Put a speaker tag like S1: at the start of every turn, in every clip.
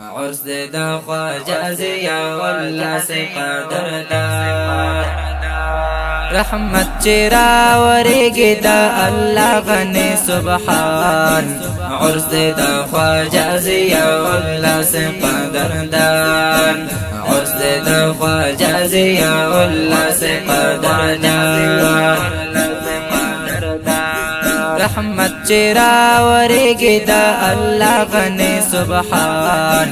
S1: عرس دا خواجه زیا والله سی قدردان رحمت چرا ورگی دا اللہ غنی سبحان عرس دا خواجه زیا والله سی قدردان عرس دا خواجه زیا والله سی قدردان رحمت چرا ورگی دا اللہ غنی سبحان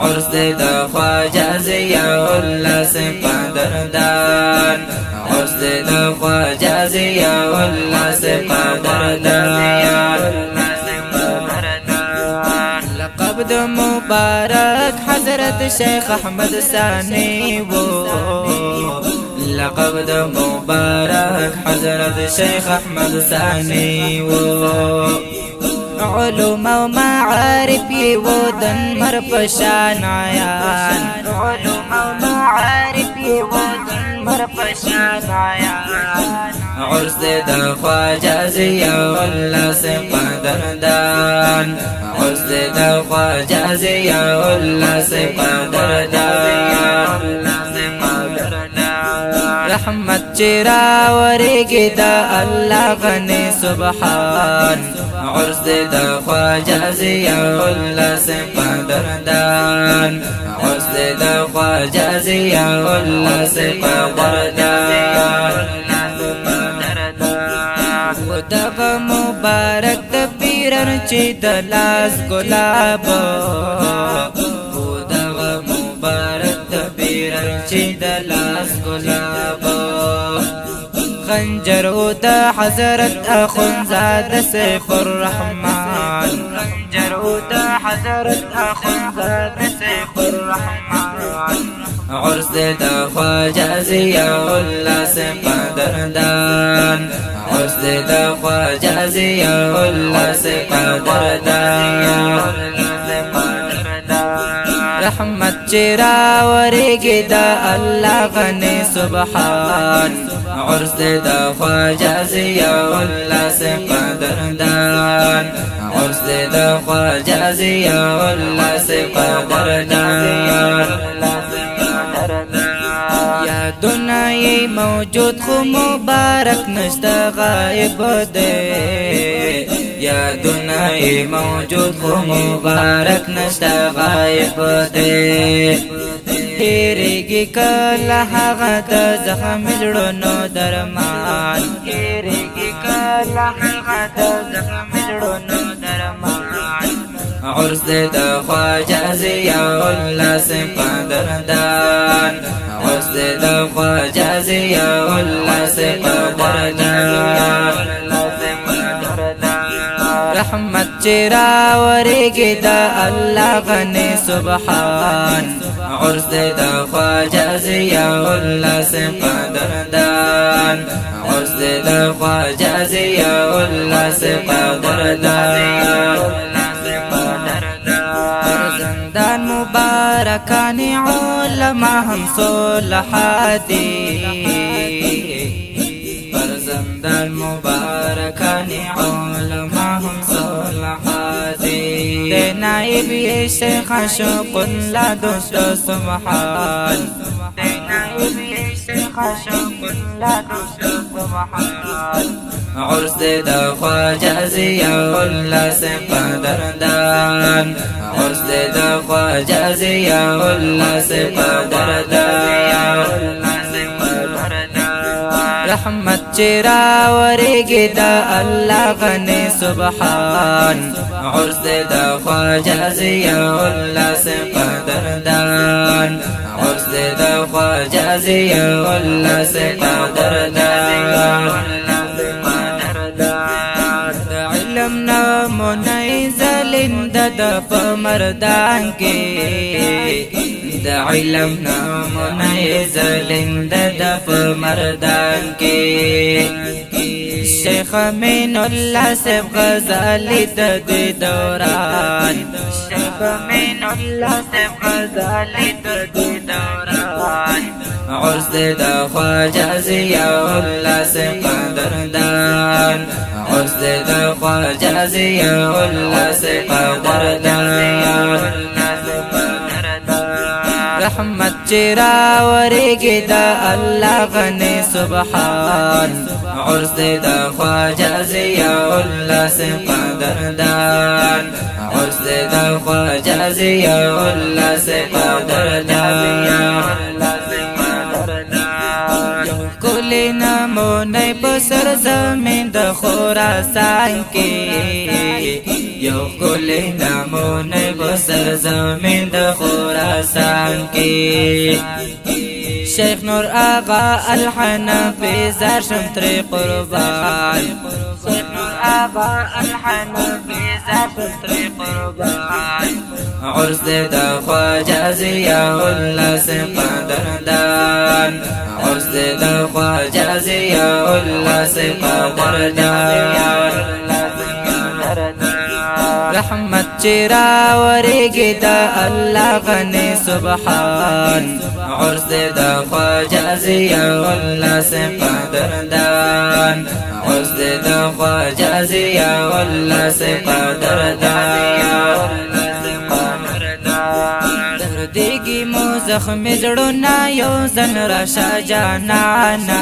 S1: عرس دا خواجه زیا والله سی قدردان عرس دا خواجه زیا والله سی قدردان لقب دا مبارک حضرت شیخ احمد ثانی وہ لقب دا مبارک حضرت شیخ احمد ثانی وہ علوم و معارف یہ وہ دن مر پشان عیان علوم و معارف یہ وہ دن مر پشان عیان عرس دا خواجه زیا والله سی قدردان عرس دا خواجه زیا والله سی قدردان رحمت چرا ورگی دا اللہ غنی سبحان عرس دا خواجه زیا والله سی قدردان عرس دا خواجه زیا والله سی قدردان و دغ مبارک دا پیرن چی دلاس گلاب و دغ مبارک دا پیرن چی دلاس گلاب خنجر و دا حضرت اخونزاد سیف الرحمن خنجر و دا حضرت اخونزاد سیف الرحمن عرس دا خواجه زیا والله سی قدردان عرس دا خواجه زیا والله سی قدردان رحمت چرا ورگی دا اللہ غنی سبحان عرس دا خواجه زیا والله سی قدردان عرس دا خواجه زیا والله سی قدردان یا دنیای موجود خو مبارک نشتا غائب دے یا دنیای موجود خو مبارک نشتا غائب دے ہیریگی کلا حغا دا زخم جڑنو درمان ہیریگی کلا حغا دا زخم جڑنو درمان عرس دا خواجه زیا والله سی قدردان عرس دا خواجه زیا والله سی قدردان رحمت چرا ورگی دا اللہ غنی سبحان عرس دا خواجه زیا والله سی قدردان عرس دا خواجه زیا والله سی قدردان زندان مبارکانی علماء ہم صلحاتی پر زندان مبارکانی علماء ہم صلحاتی دے نائب یہ شیخ شوق لا دوست سبحان دے نائب یہ شیخ شوق لا دوست سبحان عرس دا خواجه زیا والله سی قدردان عرس دا خواجه زیا والله سی قدردان رحمت چرا ورگی دا اللہ غنی سبحان عرس دا خواجه زیا والله سی قدردان عرس دا خواجه زیا والله سی قدردان علم نامونی زلند دا پمردان کی دا علم نامونی زلند دا پمردان کی شیخ امین اللہ سب غزالی دا دی دوران شیخ امین اللہ سب غزالی دا دی دوران عرس دا خواجه زیا والله سی قدردان عرس دا خواجه زیا والله سی قدردان رحمت چرا ورگی دا اللہ غنی سبحان عرض دا خواجہ ضیاء اللہ سے قدردان عرض دا خواجہ ضیاء اللہ سے قدردان کلی نمونی بسر زمین دا خراسان کی یو کلی نمونی بسر زمین دا خراسان کی شیخ نور آقا الحنفی زار شمتری قربان شیخ نور آقا الحنفی زار شمتری قربان عرض دا خواجہ ضیاء اللہ سے قدردان عرض دا خواجہ ضیاء اللہ سے قدردان رحمت چرا ورگی دا اللہ غنی سبحان عرض دا خواجہ ضیاء اللہ سے قدردان عرض دا خواجہ ضیاء اللہ سے قدردان دردگی مو زخم زڑونا یو زن راشا جانانا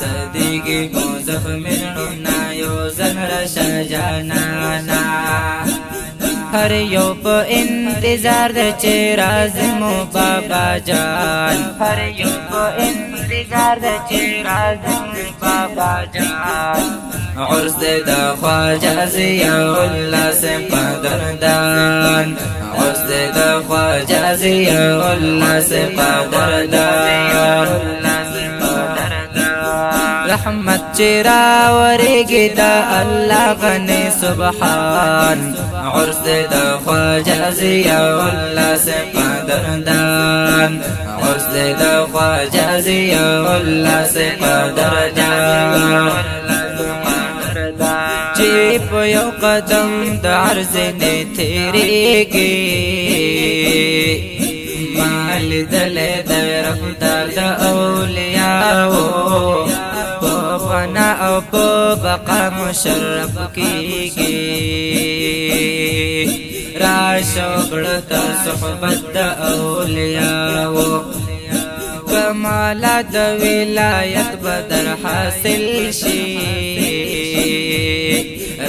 S1: دردگی مو زخم زڑونا یو زن راشا جانانا ہر یو پا انتظار دا چراز مو بابا جان ہر یو پا انتظار دا چراز مو بابا جان عرض دا خواجہ ضیاء اللہ سے قدردان عرض دا خواجہ ضیاء اللہ سے قدردان رحمت چرا ورگی دا اللہ غنی سبحان عرض دا خواجہ ضیاء اللہ سے قدردان عرض دا خواجہ ضیاء اللہ سے قدردان چیپ یو قدم دا عرض نے تیریگی مال دل در رفتار دا اولیاءو فنا او بقا مشرف کیگی راشو گڑتا صحبت دا اولیاءو کمالات دا ولایت بدر حاصل شی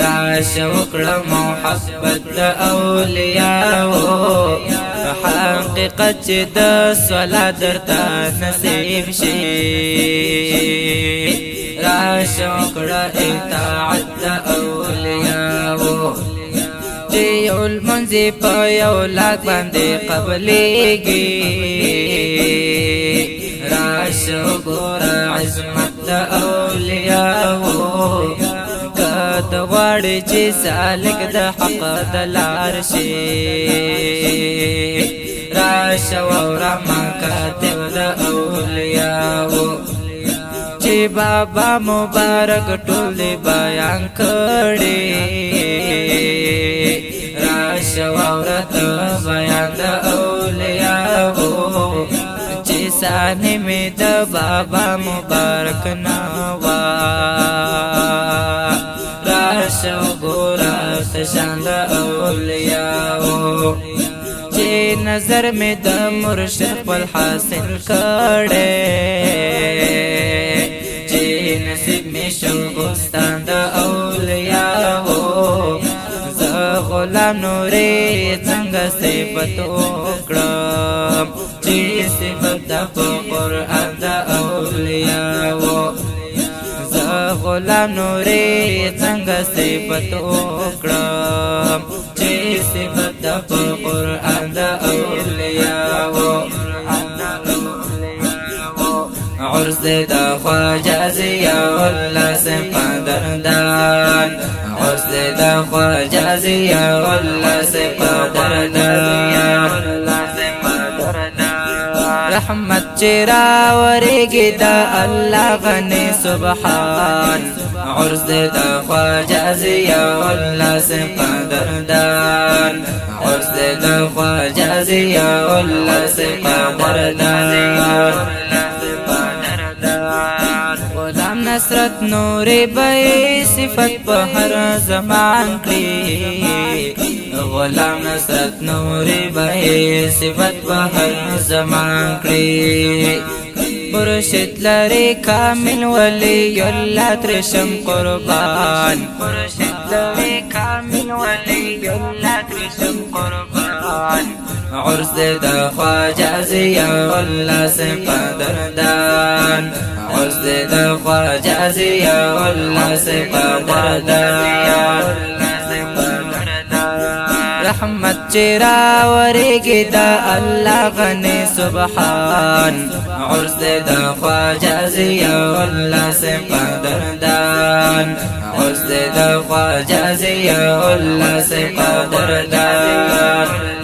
S1: راشو گڑ محبت دا اولیاءو حقیقت دا صلاة درتا نصیب شی راشوکڑا اطاعت دا اولیاءو چیو المنزی پا یو لاک باندے قبلیگی راشو گورا عظمت دا اولیاءو کد غاڑی چی سالک دا حق دلار شی راشو ورا مکاتب دا اولیاءو چی بابا مبارک ټول بیان کړي راشو ورا بیان دا اولیاءو چی سانی می دا بابا مبارک نوا راشو گورا تشان دا اولیاءو چی نظر میں دا مرشد پل حاصل کڑے چی نصیب میں شغستان دا اولیاءو زا غلام نوری زنگ صفت اکڑم چی صفت دا پا قرآن دا اولیاءو زا غلام نوری زنگ صفت اکڑم چی صفت دا پا قرآن دا اولیاءو عرض دا خواجہ ضیاء اللہ سے قدردان عرض دا خواجہ ضیاء اللہ سے قدردان رحمت چرا ورگی دا اللہ غنی سبحان عرض دا خواجہ ضیاء اللہ سے قدردان عرض دا خواجہ ضیاء اللہ سے قدردان غلام نصرت نور بے صفت پہ ہر زمان کری غلام نصرت نوری بهی صفت بهر زمان کری مرشد لري كامل ولي الله ترشم قربان مرشد لري كامل ولي الله ترشم قربان عرس دا خواجه زيا والله سقدردان عرس دا خواجه زيا والله سقدردان رحمت چرا ورگی دا اللہ غنی سبحان عرض دا خواجہ زیا واللہ سے قدردان عرض دا خواجہ زیا واللہ سے قدردان